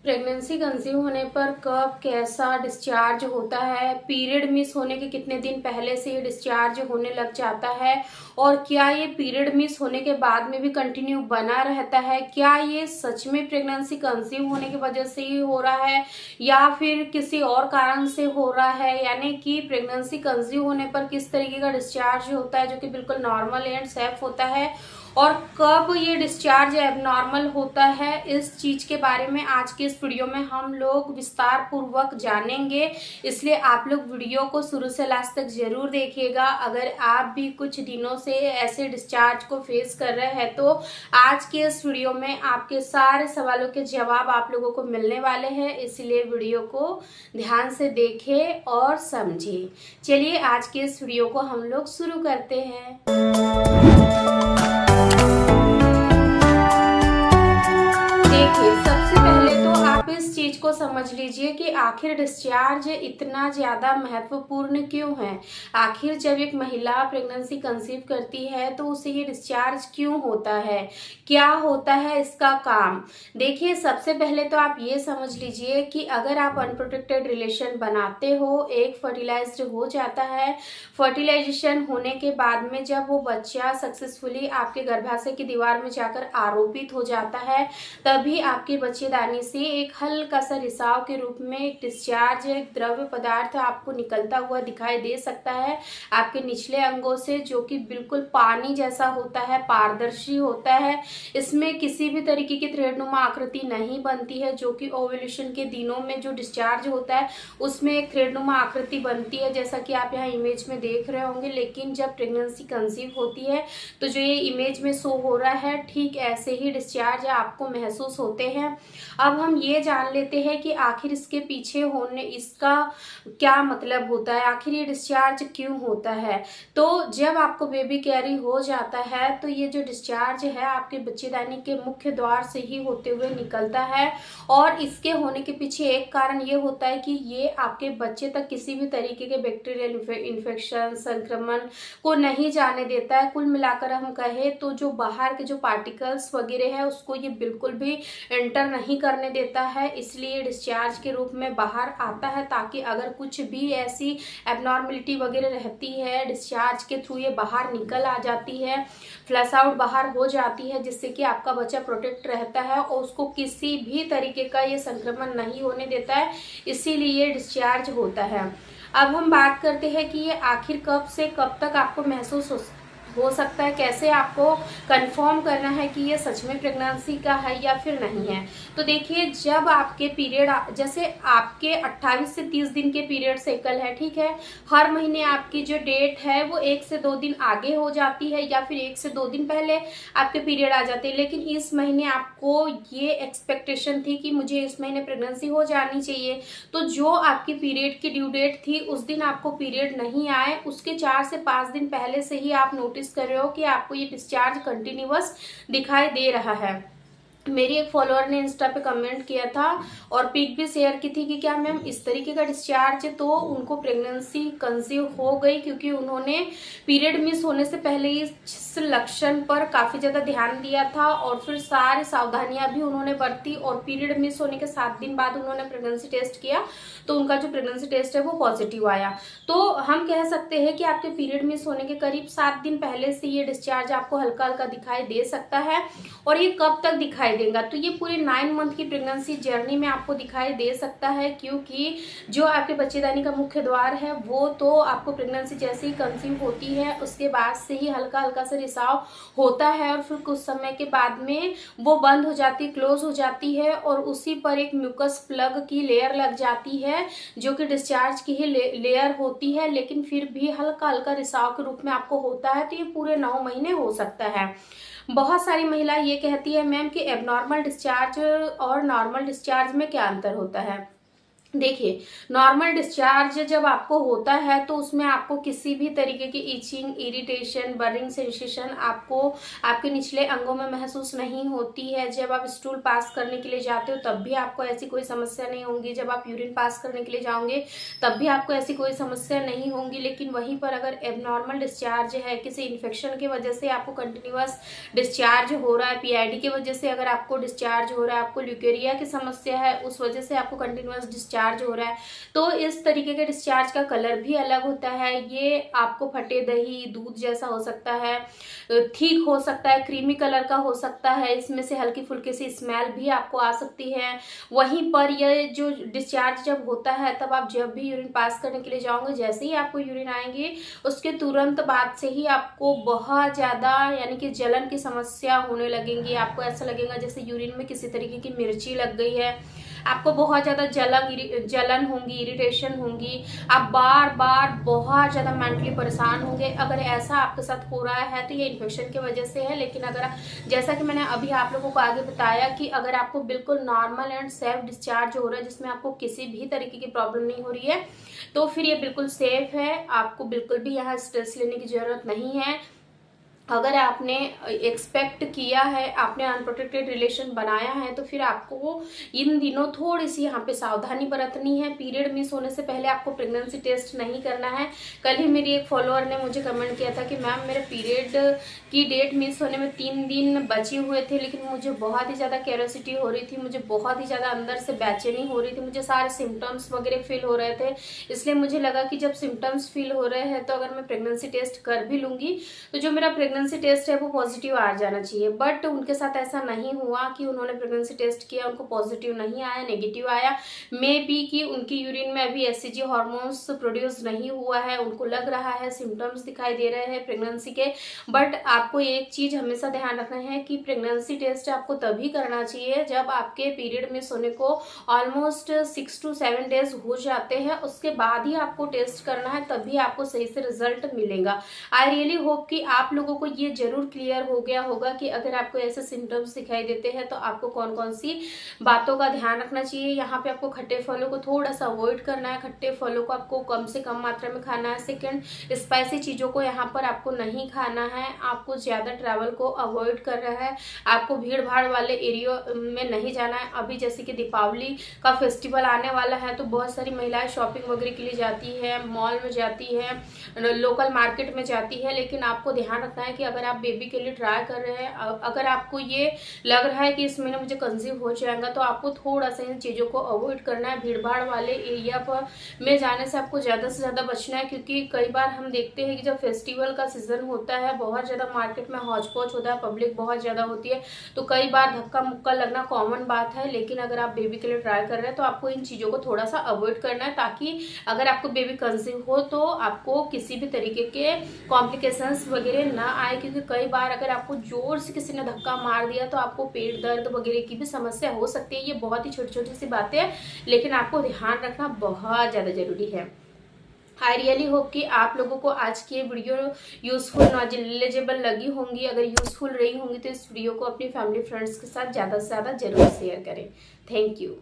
Pregnancy conceive होने पर कब कैसा डिस्चार्ज होता है, पीरियड मिस होने के कितने दिन पहले से ये डिस्चार्ज होने लग जाता है और क्या ये पीरियड मिस होने के बाद में भी कंटिन्यू बना रहता है, क्या ये सच में प्रेगनेंसी कंसीव होने की वजह से ही हो रहा है या फिर किसी और कारण से हो रहा है, यानी कि प्रेगनेंसी कंसीव होने पर किस तरीके का डिस्चार्ज होता है जो कि बिल्कुल नॉर्मल एंड सेफ होता है और कब ये डिस्चार्ज एबनॉर्मल होता है। इस चीज के बारे में आज के इस वीडियो में हम लोग विस्तार पूर्वक जानेंगे, इसलिए आप लोग वीडियो को शुरू से लास्ट तक जरूर देखिएगा। अगर आप भी कुछ दिनों से ऐसे डिस्चार्ज को फेस कर रहे हैं तो आज के इस वीडियो में आपके सारे सवालों के जवाब आप लोगों को मिलने वाले हैं, इसलिए वीडियो को ध्यान से देखें और समझें। चलिए आज के इस वीडियो को हम लोग शुरू करते हैं। देखिए, सबसे पहले तो आप इस चीज को समझ लीजिए कि आखिर डिस्चार्ज इतना ज्यादा महत्वपूर्ण क्यों है। आखिर जब एक महिला प्रेगनेंसी कंसीव करती है तो उसे ये डिस्चार्ज क्यों होता है, क्या होता है इसका काम। देखिए, सबसे पहले तो आप ये समझ लीजिए कि अगर आप अनप्रोटेक्टेड रिलेशन बनाते हो, एक फर्टिलाइज्ड हो जाता है, फर्टिलाइजेशन होने के बाद में जब वो बच्चा सक्सेसफुली आपके गर्भाशय की दीवार में जाकर आरोपित हो जाता है, तभी आपके बच्चेदानी से एक हल्का सा रिसाव के रूप में एक डिस्चार्ज, एक द्रव्य पदार्थ आपको निकलता हुआ दिखाई दे सकता है आपके निचले अंगों से, जो कि बिल्कुल पानी जैसा होता है, पारदर्शी होता है। इसमें किसी भी तरीके की थ्रेडनुमा आकृति नहीं बनती है, जो कि ओव्यूलेशन के दिनों में जो डिस्चार्ज होता है उसमें एक थ्रेडनुमा आकृति बनती है, जैसा कि आप यहाँ इमेज में देख रहे होंगे। लेकिन जब प्रेगनेंसी कंसीव होती है तो जो ये इमेज में शो हो रहा है, ठीक ऐसे ही डिस्चार्ज आपको महसूस होते हैं। अब हम ये जान लेते हैं कि आखिर इसके पीछे होने इसका क्या मतलब होता है, आखिर ये डिस्चार्ज क्यों होता है। तो जब आपको बेबी कैरी हो जाता है तो ये जो डिस्चार्ज है आपके बच्चेदानी के मुख्य द्वार से ही होते हुए निकलता है और इसके होने के पीछे एक कारण ये होता है कि ये आपके बच्चे तक किसी भी तरीके के बैक्टीरियल इन्फेक्शन, संक्रमण को नहीं जाने देता है। कुल मिलाकर हम कहें तो जो बाहर के जो पार्टिकल्स वगैरह है उसको ये बिल्कुल भी एंटर नहीं करने देता है, इसलिए डिस्चार्ज के रूप में बाहर आता है, ताकि अगर कुछ भी ऐसी एबनॉर्मलिटी वगैरह रहती है डिस्चार्ज के थ्रू ये बाहर निकल आ जाती है, फ्लश आउट बाहर हो जाती है, जिससे कि आपका बच्चा प्रोटेक्ट रहता है और उसको किसी भी तरीके का ये संक्रमण नहीं होने देता है, इसीलिए डिस्चार्ज होता है। अब हम बात करते हैं कि ये आखिर कब से कब तक आपको महसूस हो सकता है, कैसे आपको कंफर्म करना है कि ये सच में प्रेगनेंसी का है या फिर नहीं है। तो देखिए, जब आपके पीरियड, जैसे आपके 28 से 30 दिन के पीरियड साइकिल है, ठीक है, हर महीने आपकी जो डेट है वो 1 से 2 दिन आगे हो जाती है या फिर 1 से 2 दिन पहले आपके पीरियड आ जाते हैं। लेकिन इस महीने आपको ये एक्सपेक्टेशन थी कि मुझे इस महीने प्रेगनेंसी हो जानी चाहिए, तो जो आपकी पीरियड की ड्यू डेट थी उस दिन आपको पीरियड नहीं आए, उसके 4 से 5 दिन पहले से ही आप नोटिस कर रहे हो कि आपको ये डिस्चार्ज कंटिन्यूअस दिखाई दे रहा है। मेरी एक फॉलोअर ने इंस्टा पे कमेंट किया था और पिक भी शेयर की थी कि क्या मैम इस तरीके का डिस्चार्ज, तो उनको प्रेगनेंसी कंसीव हो गई क्योंकि उन्होंने पीरियड मिस होने से पहले इस लक्षण पर काफी ज्यादा ध्यान दिया था और फिर सारी सावधानियां भी उन्होंने बरती और पीरियड मिस होने के 7 दिन बाद उन्होंने प्रेगनेंसी टेस्ट किया तो उनका जो प्रेगनेंसी टेस्ट है वो पॉजिटिव आया। तो हम कह सकते हैं कि आपके पीरियड मिस होने के करीब 7 दिन पहले से ये डिस्चार्ज आपको हल्का हल्का दिखाई दे सकता है। और ये कब तक दिखाई देगा, तो ये पूरे 9 मंथ की प्रेगनेंसी जर्नी में आपको दिखाई दे सकता है, क्योंकि जो आपके बच्चेदानी का मुख्य द्वार है वो तो आपको प्रेगनेंसी जैसे ही कंसीव होती है उसके बाद से ही हल्का हल्का सा रिसाव होता है और फिर कुछ समय के बाद में वो बंद हो जाती, क्लोज हो जाती है और उसी पर एक म्यूकस प्लग की लेयर लग जाती है जो कि डिस्चार्ज की ही लेयर होती है, लेकिन फिर भी हल्का हल्का रिसाव के रूप में आपको होता है। तो ये पूरे 9 महीने हो सकता है। बहुत सारी महिला ये कहती है मैम कि एबनॉर्मल डिस्चार्ज और नॉर्मल डिस्चार्ज में क्या अंतर होता है। देखिए, नॉर्मल डिस्चार्ज जब आपको होता है तो उसमें आपको किसी भी तरीके की इचिंग, इरिटेशन, बर्निंग सेंसेशन आपको आपके निचले अंगों में महसूस नहीं होती है। जब आप स्टूल पास करने के लिए जाते हो तब भी आपको ऐसी कोई समस्या नहीं होगी। जब आप यूरिन पास करने के लिए जाओगे तब भी आपको ऐसी कोई समस्या नहीं होगी। लेकिन वहीं पर अगर एबनॉर्मल डिस्चार्ज है, किसी इन्फेक्शन की वजह से आपको कंटिन्यूअस डिस्चार्ज हो रहा है, पीआईडी की वजह से अगर आपको डिस्चार्ज हो रहा है, आपको ल्यूकेरिया की समस्या है, उस वजह से आपको कंटिन्यूअस डिस्चार्ज हो रहा है, तो इस तरीके के डिस्चार्ज का कलर भी अलग होता है। ये आपको फटे दही, दूध जैसा हो सकता है, ठीक हो सकता है, क्रीमी कलर का हो सकता है, इसमें से हल्की फुल्की सी स्मेल भी आपको आ सकती है। वहीं पर ये जो डिस्चार्ज जब होता है तब आप जब भी यूरिन पास करने के लिए जाओगे, जैसे ही आपको यूरिन आएंगे उसके तुरंत बाद से ही आपको बहुत ज़्यादा यानी कि जलन की समस्या होने लगेंगी। आपको ऐसा लगेगा जैसे यूरिन में किसी तरीके की मिर्ची लग गई है। आपको बहुत ज़्यादा जलन होंगी, इरिटेशन होंगी, आप बार बार बहुत ज़्यादा मेंटली परेशान होंगे। अगर ऐसा आपके साथ हो रहा है तो ये इन्फेक्शन की वजह से है। लेकिन अगर जैसा कि मैंने अभी आप लोगों को आगे बताया कि अगर आपको बिल्कुल नॉर्मल एंड सेफ डिस्चार्ज हो रहा है, जिसमें आपको किसी भी तरीके की प्रॉब्लम नहीं हो रही है, तो फिर ये बिल्कुल सेफ है। आपको बिल्कुल भी यहाँ स्ट्रेस लेने की ज़रूरत नहीं है। अगर आपने एक्सपेक्ट किया है, आपने अनप्रोटेक्टेड रिलेशन बनाया है, तो फिर आपको इन दिनों थोड़ी सी यहाँ पे सावधानी बरतनी है। पीरियड मिस होने से पहले आपको प्रेगनेंसी टेस्ट नहीं करना है। कल ही मेरी एक फॉलोअर ने मुझे कमेंट किया था कि मैम मेरे पीरियड की डेट मिस होने में 3 दिन बचे हुए थे, लेकिन मुझे बहुत ही ज़्यादा क्यूरियोसिटी हो रही थी, मुझे बहुत ही ज़्यादा अंदर से बेचैनी हो रही थी, मुझे सारे सिम्टम्स वगैरह फील हो रहे थे। इसलिए मुझे लगा कि जब सिम्टम्स फील हो रहे हैं तो अगर मैं प्रेगनेंसी टेस्ट कर भी लूँगी तो जो मेरा प्रेगनेंसी टेस्ट है वो पॉजिटिव आ जाना चाहिए। बट उनके साथ ऐसा नहीं हुआ कि उन्होंने प्रेगनेंसी टेस्ट किया, उनको पॉजिटिव नहीं आया, नेगेटिव आया। मे बी कि उनकी यूरिन में अभी एससीजी हार्मोन्स प्रोड्यूस नहीं हुआ है, उनको लग रहा है, सिम्टम्स दिखाई दे रहे हैं प्रेगनेंसी के। बट आपको एक चीज़ हमेशा ध्यान रखना है कि प्रेगनेंसी टेस्ट आपको तभी करना चाहिए जब आपके पीरियड मिस होने को ऑलमोस्ट 6 to 7 डेज हो जाते हैं। उसके बाद ही आपको टेस्ट करना है, तभी आपको सही से रिजल्ट मिलेगा। आई रियली होप कि आप लोगों को ये जरूर क्लियर हो गया होगा कि अगर आपको ऐसे सिम्टम्स दिखाई देते हैं तो आपको कौन कौन सी बातों का ध्यान रखना चाहिए। यहाँ पे आपको खट्टे फलों को थोड़ा सा अवॉइड करना है, खट्टे फलों को आपको कम से कम मात्रा में खाना है। सेकंड, स्पाइसी चीज़ों को यहाँ पर आपको नहीं खाना है, आपको ज़्यादा ट्रैवल को अवॉइड करना है, आपको भीड़ भाड़ वाले एरिया में नहीं जाना है। अभी जैसे कि दीपावली का फेस्टिवल आने वाला है तो बहुत सारी महिलाएं शॉपिंग वगैरह के लिए जाती है, मॉल में जाती है, लोकल मार्केट में जाती है। लेकिन आपको ध्यान रखना है कि अगर आप बेबी के लिए ट्राई कर रहे हैं, अगर आपको ये लग रहा है कि इस महीने मुझे कंसीव हो जाएगा, तो आपको थोड़ा सा इन चीज़ों को अवॉइड करना है। भीड़ भाड़ वाले एरिया पर में जाने से आपको ज़्यादा से ज़्यादा बचना है, क्योंकि कई बार हम देखते हैं कि जब फेस्टिवल का सीजन होता है बहुत ज़्यादा मार्केट में हौच पौच होता है, पब्लिक बहुत ज़्यादा होती है, तो कई बार धक्का मुक्का लगना कॉमन बात है। लेकिन अगर आप बेबी के लिए ट्राई कर रहे हैं तो आपको इन चीज़ों को थोड़ा सा अवॉइड करना है, ताकि अगर आपको बेबी कंसीव हो तो आपको किसी भी तरीके के कॉम्प्लिकेशंस वगैरह ना आए। क्योंकि कई बार अगर आपको जोर से किसी ने धक्का मार दिया तो आपको पेट दर्द वगैरह की भी समस्या हो सकती है। ये बहुत ही छोटी छोटी सी बातें हैं, लेकिन आपको ध्यान रखना बहुत ज़्यादा जरूरी है। आई रियली होप कि आप लोगों को आज की ये वीडियो यूज़फुल नॉलेजेबल लगी होंगी। अगर यूज़फुल रही होंगी तो इस वीडियो को अपनी फैमिली फ्रेंड्स के साथ ज़्यादा से ज़्यादा जरूर शेयर करें। Thank you.